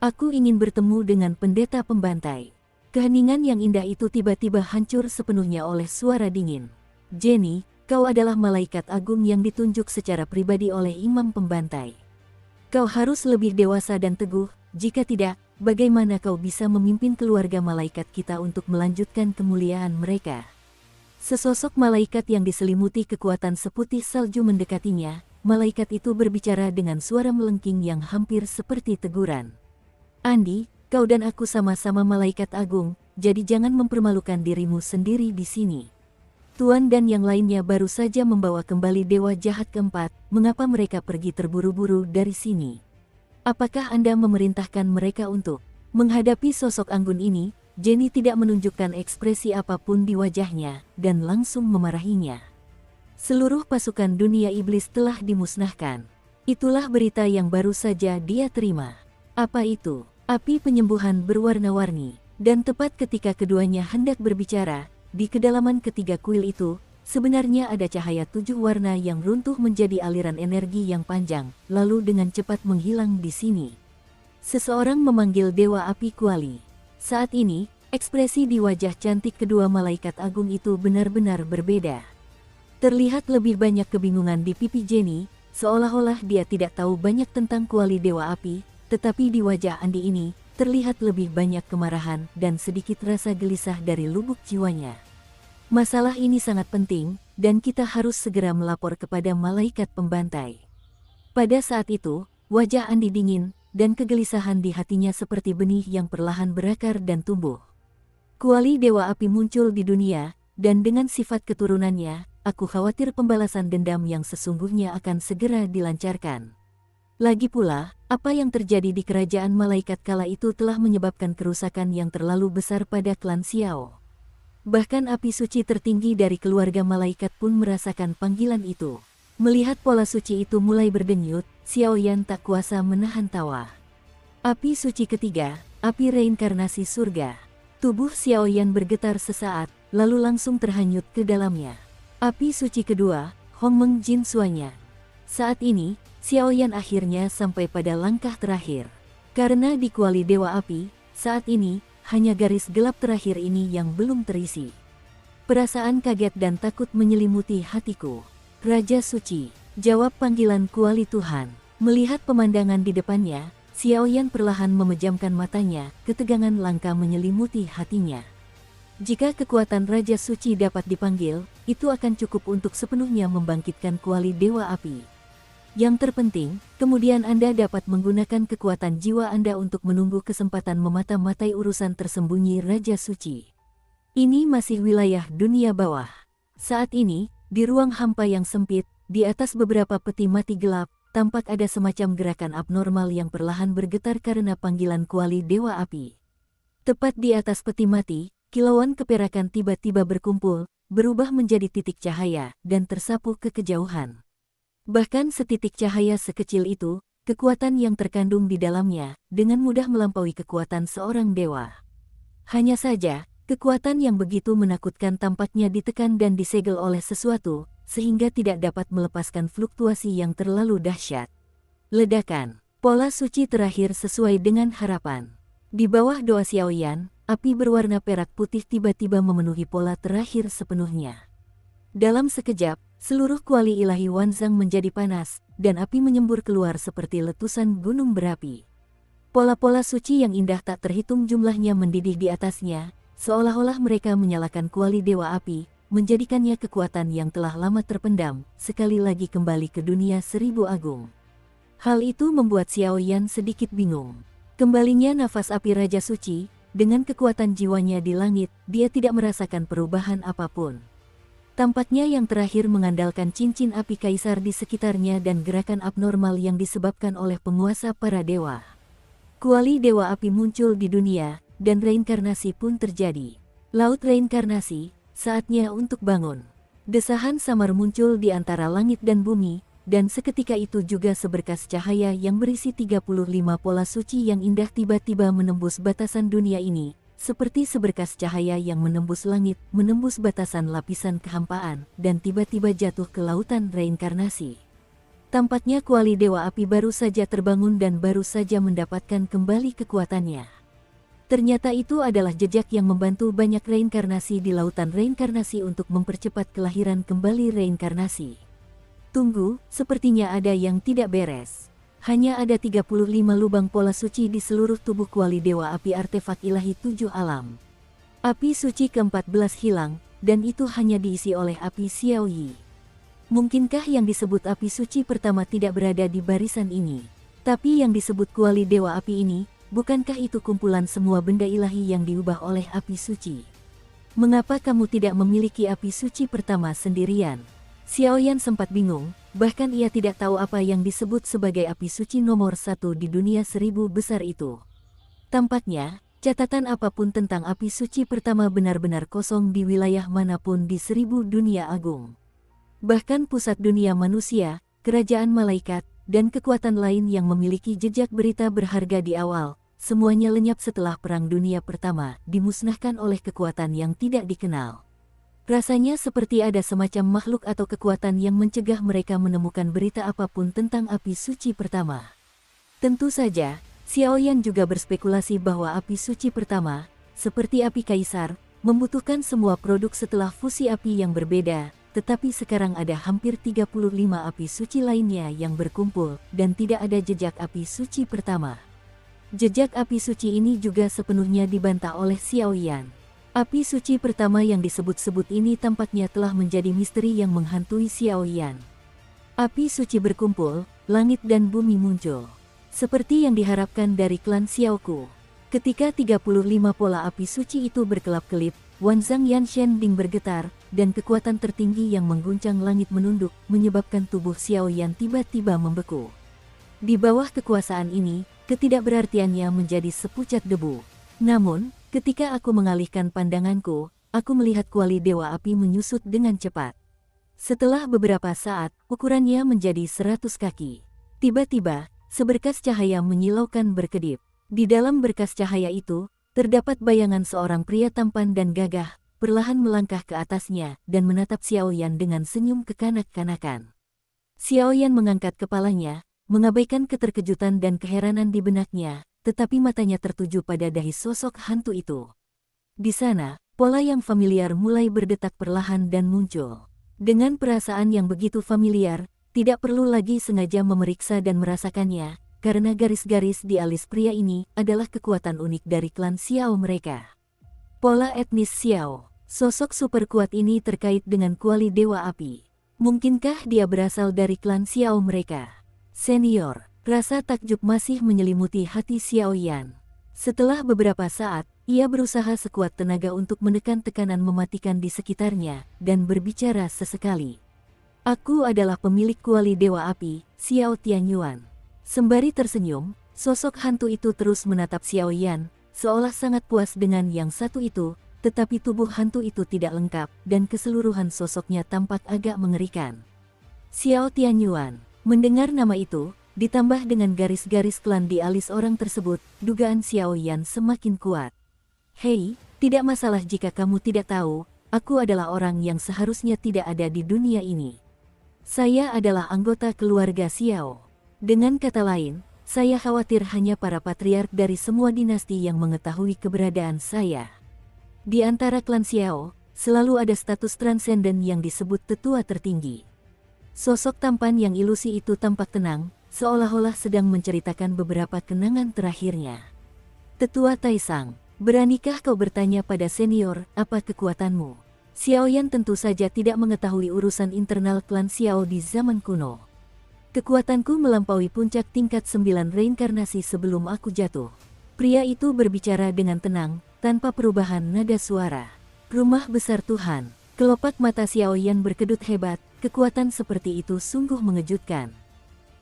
Aku ingin bertemu dengan pendeta pembantai. Keheningan yang indah itu tiba-tiba hancur sepenuhnya oleh suara dingin. Jenny, kau adalah malaikat agung yang ditunjuk secara pribadi oleh imam pembantai. Kau harus lebih dewasa dan teguh, jika tidak, bagaimana kau bisa memimpin keluarga malaikat kita untuk melanjutkan kemuliaan mereka? Sesosok malaikat yang diselimuti kekuatan seputih salju mendekatinya, malaikat itu berbicara dengan suara melengking yang hampir seperti teguran. Andi, kau dan aku sama-sama malaikat agung, jadi jangan mempermalukan dirimu sendiri di sini. Tuan dan yang lainnya baru saja membawa kembali dewa jahat keempat, mengapa mereka pergi terburu-buru dari sini? Apakah Anda memerintahkan mereka untuk menghadapi sosok anggun ini? Jenny tidak menunjukkan ekspresi apapun di wajahnya, dan langsung memarahinya. Seluruh pasukan dunia iblis telah dimusnahkan. Itulah berita yang baru saja dia terima. Apa itu? Api penyembuhan berwarna-warni. Dan tepat ketika keduanya hendak berbicara, di kedalaman ketiga kuil itu, sebenarnya ada cahaya 7 warna yang runtuh menjadi aliran energi yang panjang, lalu dengan cepat menghilang di sini. Seseorang memanggil Dewa Api Kuali. Saat ini, ekspresi di wajah cantik kedua malaikat agung itu benar-benar berbeda. Terlihat lebih banyak kebingungan di pipi Jenny, seolah-olah dia tidak tahu banyak tentang Kuali Dewa Api, tetapi di wajah Andi ini, terlihat lebih banyak kemarahan dan sedikit rasa gelisah dari lubuk jiwanya. Masalah ini sangat penting, dan kita harus segera melapor kepada malaikat pembantai. Pada saat itu, wajah Andi dingin, dan kegelisahan di hatinya seperti benih yang perlahan berakar dan tumbuh. Kuali Dewa Api muncul di dunia, dan dengan sifat keturunannya, aku khawatir pembalasan dendam yang sesungguhnya akan segera dilancarkan. Lagi pula, apa yang terjadi di kerajaan malaikat kala itu telah menyebabkan kerusakan yang terlalu besar pada klan Xiao. Bahkan api suci tertinggi dari keluarga malaikat pun merasakan panggilan itu. Melihat pola suci itu mulai berdenyut, Xiao Yan tak kuasa menahan tawa. Api suci ketiga, api reinkarnasi surga. Tubuh Xiao Yan bergetar sesaat, lalu langsung terhanyut ke dalamnya. Api suci kedua, Hongmeng Jin Suanya. Saat ini, Xiao Yan akhirnya sampai pada langkah terakhir. Karena di Kuali Dewa Api, saat ini, hanya garis gelap terakhir ini yang belum terisi. Perasaan kaget dan takut menyelimuti hatiku. Raja Suci, jawab panggilan Kuali Tuhan. Melihat pemandangan di depannya, Xiao Yan perlahan memejamkan matanya, ketegangan langka menyelimuti hatinya. Jika kekuatan Raja Suci dapat dipanggil, itu akan cukup untuk sepenuhnya membangkitkan Kuali Dewa Api. Yang terpenting, kemudian Anda dapat menggunakan kekuatan jiwa Anda untuk menunggu kesempatan memata-matai urusan tersembunyi Raja Suci. Ini masih wilayah dunia bawah. Saat ini, di ruang hampa yang sempit, di atas beberapa peti mati gelap, tampak ada semacam gerakan abnormal yang perlahan bergetar karena panggilan Kuali Dewa Api. Tepat di atas peti mati, kilauan keperakan tiba-tiba berkumpul, berubah menjadi titik cahaya, dan tersapu ke kejauhan. Bahkan setitik cahaya sekecil itu, kekuatan yang terkandung di dalamnya, dengan mudah melampaui kekuatan seorang dewa. Hanya saja, kekuatan yang begitu menakutkan tampaknya ditekan dan disegel oleh sesuatu, sehingga tidak dapat melepaskan fluktuasi yang terlalu dahsyat. Ledakan, pola suci terakhir sesuai dengan harapan. Di bawah doa Xiao Yan, api berwarna perak putih tiba-tiba memenuhi pola terakhir sepenuhnya. Dalam sekejap, seluruh kuali ilahi Wanzang menjadi panas, dan api menyembur keluar seperti letusan gunung berapi. Pola-pola suci yang indah tak terhitung jumlahnya mendidih di atasnya, seolah-olah mereka menyalakan kuali Dewa Api, menjadikannya kekuatan yang telah lama terpendam, sekali lagi kembali ke dunia seribu agung. Hal itu membuat Xiao Yan sedikit bingung. Kembalinya nafas api Raja Suci, dengan kekuatan jiwanya di langit, dia tidak merasakan perubahan apapun. Tampaknya yang terakhir mengandalkan cincin api kaisar di sekitarnya dan gerakan abnormal yang disebabkan oleh penguasa para dewa. Kuali Dewa Api muncul di dunia, dan reinkarnasi pun terjadi. Laut reinkarnasi, saatnya untuk bangun. Desahan samar muncul di antara langit dan bumi, dan seketika itu juga seberkas cahaya yang berisi 35 pola suci yang indah tiba-tiba menembus batasan dunia ini. Seperti seberkas cahaya yang menembus langit, menembus batasan lapisan kehampaan, dan tiba-tiba jatuh ke lautan reinkarnasi. Tampaknya kuali Dewa Api baru saja terbangun dan baru saja mendapatkan kembali kekuatannya. Ternyata itu adalah jejak yang membantu banyak reinkarnasi di lautan reinkarnasi untuk mempercepat kelahiran kembali reinkarnasi. Tunggu, sepertinya ada yang tidak beres. Hanya ada 35 lubang pola suci di seluruh tubuh kuali Dewa Api artefak ilahi 7 alam. Api suci ke-14 hilang, dan itu hanya diisi oleh api Xiao Yi. Mungkinkah yang disebut api suci pertama tidak berada di barisan ini? Tapi yang disebut kuali dewa api ini, bukankah itu kumpulan semua benda ilahi yang diubah oleh api suci? Mengapa kamu tidak memiliki api suci pertama sendirian? Xiaoyan sempat bingung, bahkan ia tidak tahu apa yang disebut sebagai api suci nomor 1 di dunia 1000 besar itu. Tampaknya, catatan apapun tentang api suci pertama benar-benar kosong di wilayah manapun di 1000 dunia agung. Bahkan pusat dunia manusia, kerajaan malaikat, dan kekuatan lain yang memiliki jejak berita berharga di awal, semuanya lenyap setelah Perang Dunia Pertama, dimusnahkan oleh kekuatan yang tidak dikenal. Rasanya seperti ada semacam makhluk atau kekuatan yang mencegah mereka menemukan berita apapun tentang api suci pertama. Tentu saja, Xiaoyan juga berspekulasi bahwa api suci pertama, seperti api kaisar, membutuhkan semua produk setelah fusi api yang berbeda, tetapi sekarang ada hampir 35 api suci lainnya yang berkumpul, dan tidak ada jejak api suci pertama. Jejak api suci ini juga sepenuhnya dibantah oleh Xiaoyan. Api suci pertama yang disebut-sebut ini tampaknya telah menjadi misteri yang menghantui Xiaoyan. Api suci berkumpul, langit dan bumi muncul. Seperti yang diharapkan dari klan Xiaoku. Ketika 35 pola api suci itu berkelap-kelip, Wanzhang Yanshending bergetar, dan kekuatan tertinggi yang mengguncang langit menunduk, menyebabkan tubuh Xiaoyan tiba-tiba membeku. Di bawah kekuasaan ini, ketidakberartiannya menjadi sepucat debu. Namun, ketika aku mengalihkan pandanganku, aku melihat kuali dewa api menyusut dengan cepat. Setelah beberapa saat, ukurannya menjadi 100 kaki. Tiba-tiba, seberkas cahaya menyilaukan berkedip. Di dalam berkas cahaya itu, terdapat bayangan seorang pria tampan dan gagah, perlahan melangkah ke atasnya, dan menatap Xiaoyan dengan senyum kekanak-kanakan. Xiaoyan mengangkat kepalanya, mengabaikan keterkejutan dan keheranan di benaknya, tetapi matanya tertuju pada dahi sosok hantu itu. Di sana, pola yang familiar mulai berdetak perlahan dan muncul. Dengan perasaan yang begitu familiar, tidak perlu lagi sengaja memeriksa dan merasakannya, karena garis-garis di alis pria ini adalah kekuatan unik dari klan Xiao mereka. Pola etnis Xiao, sosok super kuat ini terkait dengan kuali dewa api. Mungkinkah dia berasal dari klan Xiao mereka? Senior. Rasa takjub masih menyelimuti hati Xiaoyan. Setelah beberapa saat, ia berusaha sekuat tenaga untuk menekan tekanan mematikan di sekitarnya, dan berbicara sesekali. Aku adalah pemilik kuali dewa api, Xiao Tianyuan. Sembari tersenyum, sosok hantu itu terus menatap Xiaoyan, seolah sangat puas dengan yang satu itu, tetapi tubuh hantu itu tidak lengkap, dan keseluruhan sosoknya tampak agak mengerikan. Xiao Tianyuan. Mendengar nama itu, ditambah dengan garis-garis klan di alis orang tersebut, dugaan Xiaoyan semakin kuat. Hei, tidak masalah jika kamu tidak tahu, aku adalah orang yang seharusnya tidak ada di dunia ini. Saya adalah anggota keluarga Xiao. Dengan kata lain, saya khawatir hanya para patriark dari semua dinasti yang mengetahui keberadaan saya. Di antara klan Xiao, selalu ada status transenden yang disebut tetua tertinggi. Sosok tampan yang ilusi itu tampak tenang, seolah-olah sedang menceritakan beberapa kenangan terakhirnya. Tetua Taisang, beranikah kau bertanya pada senior, apa kekuatanmu? Xiaoyan tentu saja tidak mengetahui urusan internal klan Xiao di zaman kuno. Kekuatanku melampaui puncak tingkat 9 reinkarnasi sebelum aku jatuh. Pria itu berbicara dengan tenang, tanpa perubahan nada suara. Rumah besar Tuhan. Kelopak mata Xiaoyan berkedut hebat, kekuatan seperti itu sungguh mengejutkan.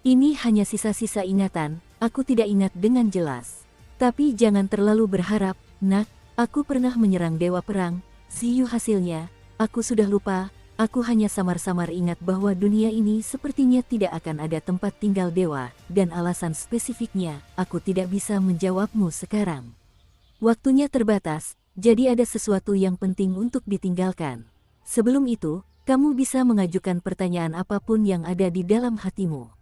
Ini hanya sisa-sisa ingatan, aku tidak ingat dengan jelas. Tapi jangan terlalu berharap, nak, aku pernah menyerang Dewa Perang, Ziyu hasilnya, aku sudah lupa, aku hanya samar-samar ingat bahwa dunia ini sepertinya tidak akan ada tempat tinggal dewa, dan alasan spesifiknya, aku tidak bisa menjawabmu sekarang. Waktunya terbatas, jadi ada sesuatu yang penting untuk ditinggalkan. Sebelum itu, kamu bisa mengajukan pertanyaan apapun yang ada di dalam hatimu.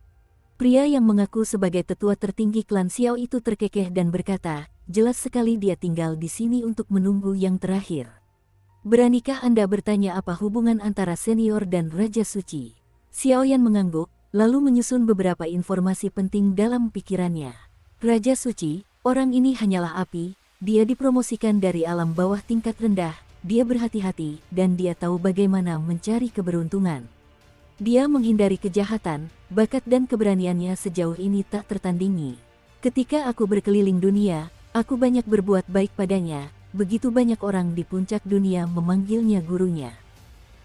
Pria yang mengaku sebagai tetua tertinggi klan Xiao itu terkekeh dan berkata, jelas sekali dia tinggal di sini untuk menunggu yang terakhir. Beranikah Anda bertanya apa hubungan antara senior dan Raja Suci? Xiaoyan mengangguk, lalu menyusun beberapa informasi penting dalam pikirannya. Raja Suci, orang ini hanyalah api, dia dipromosikan dari alam bawah tingkat rendah, dia berhati-hati, dan dia tahu bagaimana mencari keberuntungan. Dia menghindari kejahatan, bakat dan keberaniannya sejauh ini tak tertandingi. Ketika aku berkeliling dunia, aku banyak berbuat baik padanya, begitu banyak orang di puncak dunia memanggilnya gurunya.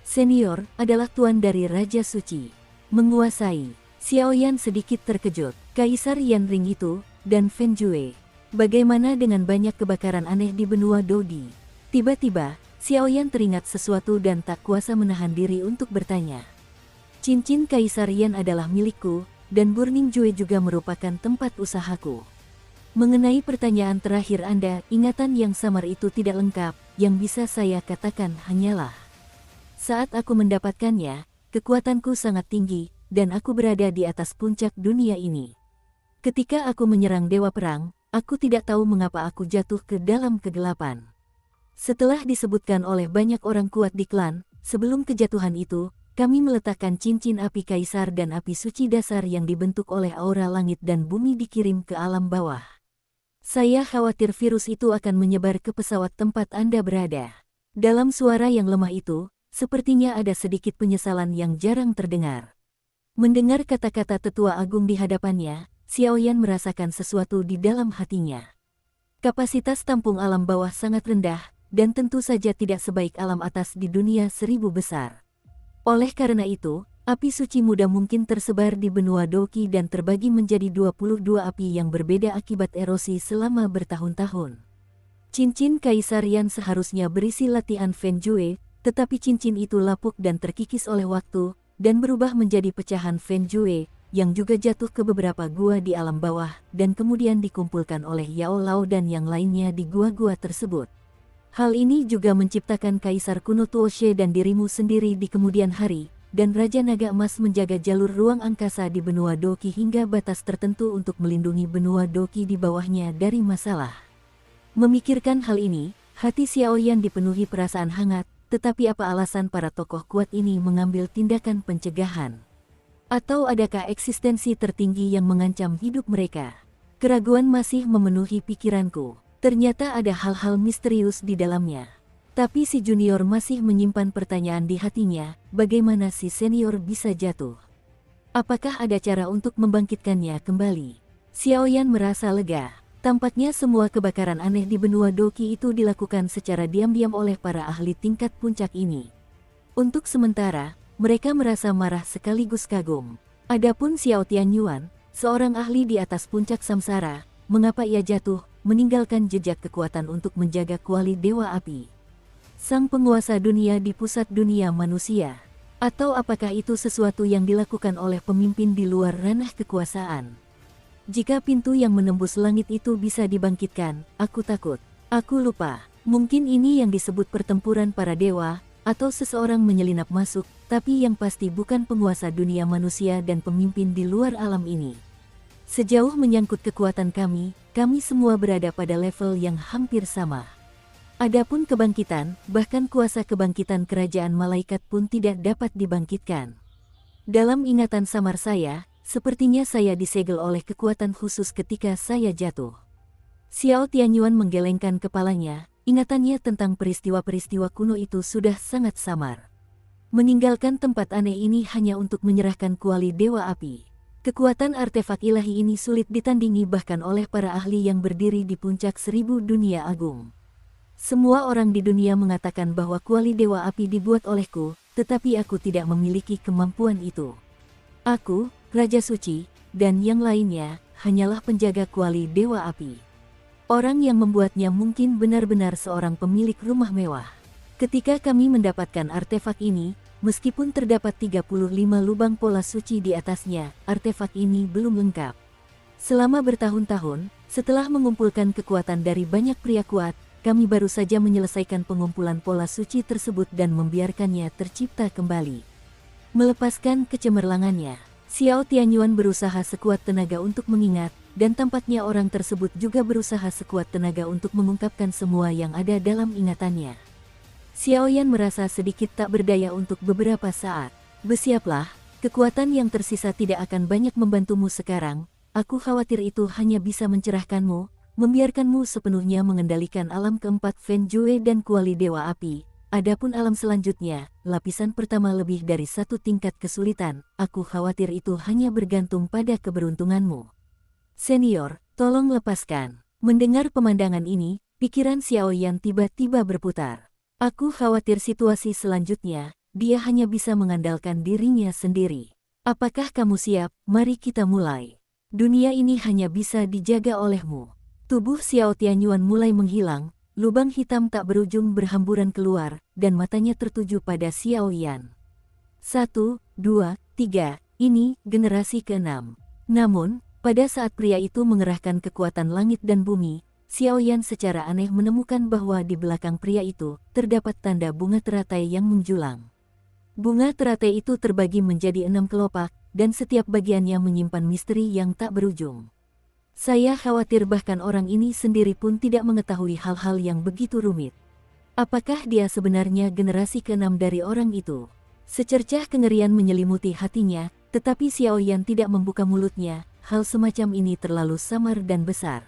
Senior adalah tuan dari Raja Suci. Menguasai. Xiaoyan sedikit terkejut. Kaisar Yanring itu, dan Fen Jue. Bagaimana dengan banyak kebakaran aneh di benua Dodi? Tiba-tiba, Xiaoyan teringat sesuatu dan tak kuasa menahan diri untuk bertanya. Cincin Kaisar Yan adalah milikku, dan Burning Jue juga merupakan tempat usahaku. Mengenai pertanyaan terakhir Anda, ingatan yang samar itu tidak lengkap, yang bisa saya katakan hanyalah saat aku mendapatkannya, kekuatanku sangat tinggi, dan aku berada di atas puncak dunia ini. Ketika aku menyerang Dewa Perang, aku tidak tahu mengapa aku jatuh ke dalam kegelapan. Setelah disebutkan oleh banyak orang kuat di klan, sebelum kejatuhan itu, kami meletakkan cincin api kaisar dan api suci dasar yang dibentuk oleh aura langit dan bumi dikirim ke alam bawah. Saya khawatir virus itu akan menyebar ke pesawat tempat Anda berada. Dalam suara yang lemah itu, sepertinya ada sedikit penyesalan yang jarang terdengar. Mendengar kata-kata tetua agung di hadapannya, Xiaoyan merasakan sesuatu di dalam hatinya. Kapasitas tampung alam bawah sangat rendah, dan tentu saja tidak sebaik alam atas di dunia 1000 besar. Oleh karena itu, api suci muda mungkin tersebar di benua Doki dan terbagi menjadi 22 api yang berbeda akibat erosi selama bertahun-tahun. Cincin Kaisar Yan seharusnya berisi latihan Fen Jue, tetapi cincin itu lapuk dan terkikis oleh waktu, dan berubah menjadi pecahan Fen Jue, yang juga jatuh ke beberapa gua di alam bawah, dan kemudian dikumpulkan oleh Yao Lao dan yang lainnya di gua-gua tersebut. Hal ini juga menciptakan Kaisar kuno Tuoshe dan dirimu sendiri di kemudian hari, dan Raja Naga Emas menjaga jalur ruang angkasa di benua Doki hingga batas tertentu untuk melindungi benua Doki di bawahnya dari masalah. Memikirkan hal ini, hati Xiaoyan dipenuhi perasaan hangat. Tetapi apa alasan para tokoh kuat ini mengambil tindakan pencegahan? Atau adakah eksistensi tertinggi yang mengancam hidup mereka? Keraguan masih memenuhi pikiranku. Ternyata ada hal-hal misterius di dalamnya. Tapi si junior masih menyimpan pertanyaan di hatinya, bagaimana si senior bisa jatuh? Apakah ada cara untuk membangkitkannya kembali? Xiaoyan merasa lega. Tampaknya semua kebakaran aneh di benua Doki itu dilakukan secara diam-diam oleh para ahli tingkat puncak ini. Untuk sementara, mereka merasa marah sekaligus kagum. Adapun Xiao Tianyuan, seorang ahli di atas puncak samsara, mengapa ia jatuh, meninggalkan jejak kekuatan untuk menjaga kuali Dewa Api? Sang penguasa dunia di pusat dunia manusia. Atau apakah itu sesuatu yang dilakukan oleh pemimpin di luar ranah kekuasaan? Jika pintu yang menembus langit itu bisa dibangkitkan, aku takut. Aku lupa. Mungkin ini yang disebut pertempuran para dewa, atau seseorang menyelinap masuk, tapi yang pasti bukan penguasa dunia manusia dan pemimpin di luar alam ini. Sejauh menyangkut kekuatan kami semua berada pada level yang hampir sama. Adapun kebangkitan, bahkan kuasa kebangkitan kerajaan malaikat pun tidak dapat dibangkitkan. Dalam ingatan samar saya, sepertinya saya disegel oleh kekuatan khusus ketika saya jatuh. Xiao Tianyuan menggelengkan kepalanya, ingatannya tentang peristiwa-peristiwa kuno itu sudah sangat samar. Meninggalkan tempat aneh ini hanya untuk menyerahkan kuali Dewa Api. Kekuatan artefak ilahi ini sulit ditandingi bahkan oleh para ahli yang berdiri di puncak 1000 dunia agung. Semua orang di dunia mengatakan bahwa kuali Dewa Api dibuat olehku, tetapi aku tidak memiliki kemampuan itu. Aku, Raja Suci, dan yang lainnya, hanyalah penjaga kuali Dewa Api. Orang yang membuatnya mungkin benar-benar seorang pemilik rumah mewah. Ketika kami mendapatkan artefak ini, meskipun terdapat 35 lubang pola suci di atasnya, artefak ini belum lengkap. Selama bertahun-tahun, setelah mengumpulkan kekuatan dari banyak pria kuat, kami baru saja menyelesaikan pengumpulan pola suci tersebut dan membiarkannya tercipta kembali. Melepaskan kecemerlangannya. Xiao Tianyuan berusaha sekuat tenaga untuk mengingat, dan tampaknya orang tersebut juga berusaha sekuat tenaga untuk mengungkapkan semua yang ada dalam ingatannya. Xiaoyan merasa sedikit tak berdaya untuk beberapa saat. Bersiaplah, kekuatan yang tersisa tidak akan banyak membantumu sekarang, aku khawatir itu hanya bisa mencerahkanmu, membiarkanmu sepenuhnya mengendalikan alam keempat Fen Jue dan kuali Dewa Api, adapun alam selanjutnya, lapisan pertama lebih dari 1 tingkat kesulitan, aku khawatir itu hanya bergantung pada keberuntunganmu. Senior, tolong lepaskan. Mendengar pemandangan ini, pikiran Xiao Yan tiba-tiba berputar. Aku khawatir situasi selanjutnya, dia hanya bisa mengandalkan dirinya sendiri. Apakah kamu siap? Mari kita mulai. Dunia ini hanya bisa dijaga olehmu. Tubuh Xiao Tianyuan mulai menghilang, lubang hitam tak berujung berhamburan keluar, dan matanya tertuju pada Xiao Yan. 1, 2, 3, ini generasi ke-6. Namun, pada saat pria itu mengerahkan kekuatan langit dan bumi, Xiao Yan secara aneh menemukan bahwa di belakang pria itu terdapat tanda bunga teratai yang menjulang. Bunga teratai itu terbagi menjadi 6 kelopak, dan setiap bagiannya menyimpan misteri yang tak berujung. Saya khawatir bahkan orang ini sendiri pun tidak mengetahui hal-hal yang begitu rumit. Apakah dia sebenarnya generasi ke-6 dari orang itu? Secercah kengerian menyelimuti hatinya, tetapi Xiao Yan tidak membuka mulutnya, hal semacam ini terlalu samar dan besar.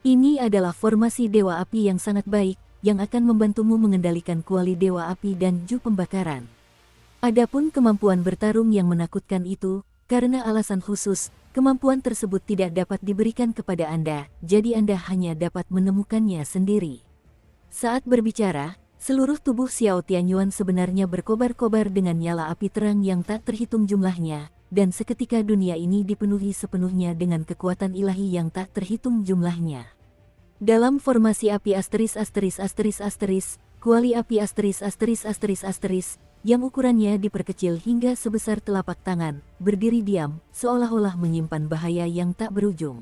Ini adalah formasi Dewa Api yang sangat baik, yang akan membantumu mengendalikan kuali Dewa Api dan Ju Pembakaran. Adapun kemampuan bertarung yang menakutkan itu, karena alasan khusus, kemampuan tersebut tidak dapat diberikan kepada Anda, jadi Anda hanya dapat menemukannya sendiri. Saat berbicara, seluruh tubuh Xiao Tianyuan sebenarnya berkobar-kobar dengan nyala api terang yang tak terhitung jumlahnya, dan seketika dunia ini dipenuhi sepenuhnya dengan kekuatan ilahi yang tak terhitung jumlahnya. Dalam formasi api asteris, kuali api asteris, yang ukurannya diperkecil hingga sebesar telapak tangan, berdiri diam, seolah-olah menyimpan bahaya yang tak berujung.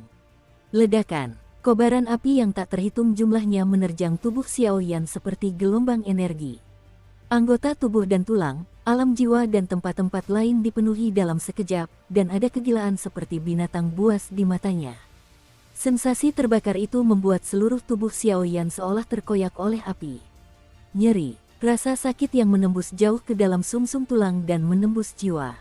Ledakan, kobaran api yang tak terhitung jumlahnya menerjang tubuh Xiao Yan seperti gelombang energi. Anggota tubuh dan tulang, alam jiwa dan tempat-tempat lain dipenuhi dalam sekejap, dan ada kegilaan seperti binatang buas di matanya. Sensasi terbakar itu membuat seluruh tubuh Xiao Yan seolah terkoyak oleh api. Nyeri. Rasa sakit yang menembus jauh ke dalam sumsum tulang dan menembus jiwa.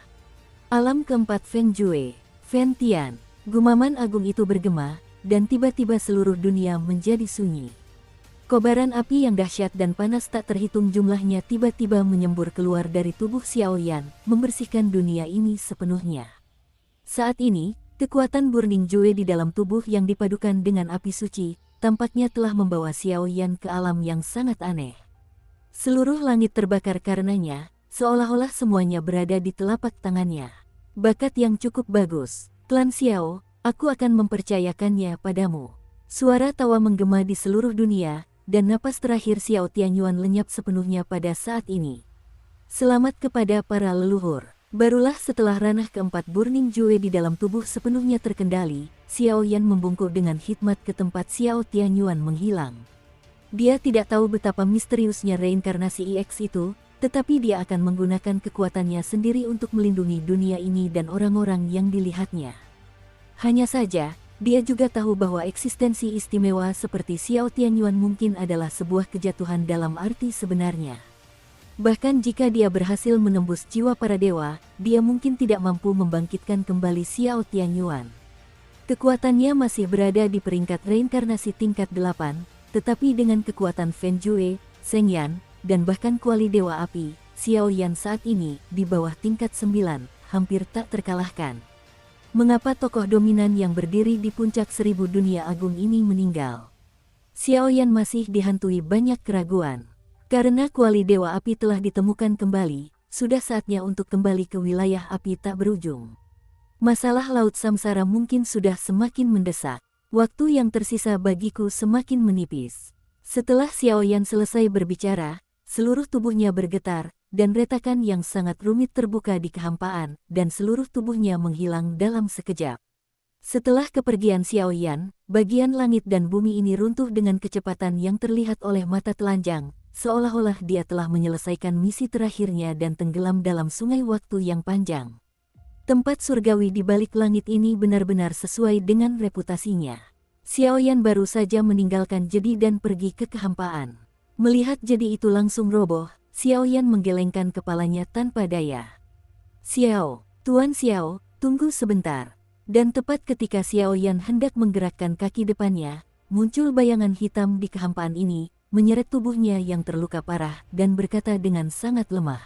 Alam keempat Feng Jue, Fen Tian, gumaman agung itu bergema, dan tiba-tiba seluruh dunia menjadi sunyi. Kobaran api yang dahsyat dan panas tak terhitung jumlahnya tiba-tiba menyembur keluar dari tubuh Xiao Yan, membersihkan dunia ini sepenuhnya. Saat ini, kekuatan Burning Jue di dalam tubuh yang dipadukan dengan api suci, tampaknya telah membawa Xiao Yan ke alam yang sangat aneh. Seluruh langit terbakar karenanya, seolah-olah semuanya berada di telapak tangannya. Bakat yang cukup bagus, Klan Xiao, aku akan mempercayakannya padamu. Suara tawa menggema di seluruh dunia, dan napas terakhir Xiao Tianyuan lenyap sepenuhnya pada saat ini. Selamat kepada para leluhur. Barulah setelah ranah keempat Burning Jue di dalam tubuh sepenuhnya terkendali, Xiao Yan membungkuk dengan hikmat ke tempat Xiao Tianyuan menghilang. Dia tidak tahu betapa misteriusnya reinkarnasi EX itu, tetapi dia akan menggunakan kekuatannya sendiri untuk melindungi dunia ini dan orang-orang yang dilihatnya. Hanya saja, dia juga tahu bahwa eksistensi istimewa seperti Xiao Tianyuan mungkin adalah sebuah kejatuhan dalam arti sebenarnya. Bahkan jika dia berhasil menembus jiwa para dewa, dia mungkin tidak mampu membangkitkan kembali Xiao Tianyuan. Kekuatannya masih berada di peringkat reinkarnasi tingkat 8, tetapi dengan kekuatan Feng Jue, Sheng Yan, dan bahkan kuali Dewa Api, Xiao Yan saat ini di bawah tingkat 9, hampir tak terkalahkan. Mengapa tokoh dominan yang berdiri di puncak 1000 dunia agung ini meninggal? Xiao Yan masih dihantui banyak keraguan. Karena kuali Dewa Api telah ditemukan kembali, sudah saatnya untuk kembali ke wilayah api tak berujung. Masalah Laut Samsara mungkin sudah semakin mendesak. Waktu yang tersisa bagiku semakin menipis. Setelah Xiao Yan selesai berbicara, seluruh tubuhnya bergetar, dan retakan yang sangat rumit terbuka di kehampaan, dan seluruh tubuhnya menghilang dalam sekejap. Setelah kepergian Xiao Yan, bagian langit dan bumi ini runtuh dengan kecepatan yang terlihat oleh mata telanjang, seolah-olah dia telah menyelesaikan misi terakhirnya dan tenggelam dalam sungai waktu yang panjang. Tempat surgawi di balik langit ini benar-benar sesuai dengan reputasinya. Xiao Yan baru saja meninggalkan jedi dan pergi ke kehampaan. Melihat jedi itu langsung roboh, Xiao Yan menggelengkan kepalanya tanpa daya. Xiao, Tuan Xiao, tunggu sebentar. Dan tepat ketika Xiao Yan hendak menggerakkan kaki depannya, muncul bayangan hitam di kehampaan ini, menyeret tubuhnya yang terluka parah dan berkata dengan sangat lemah.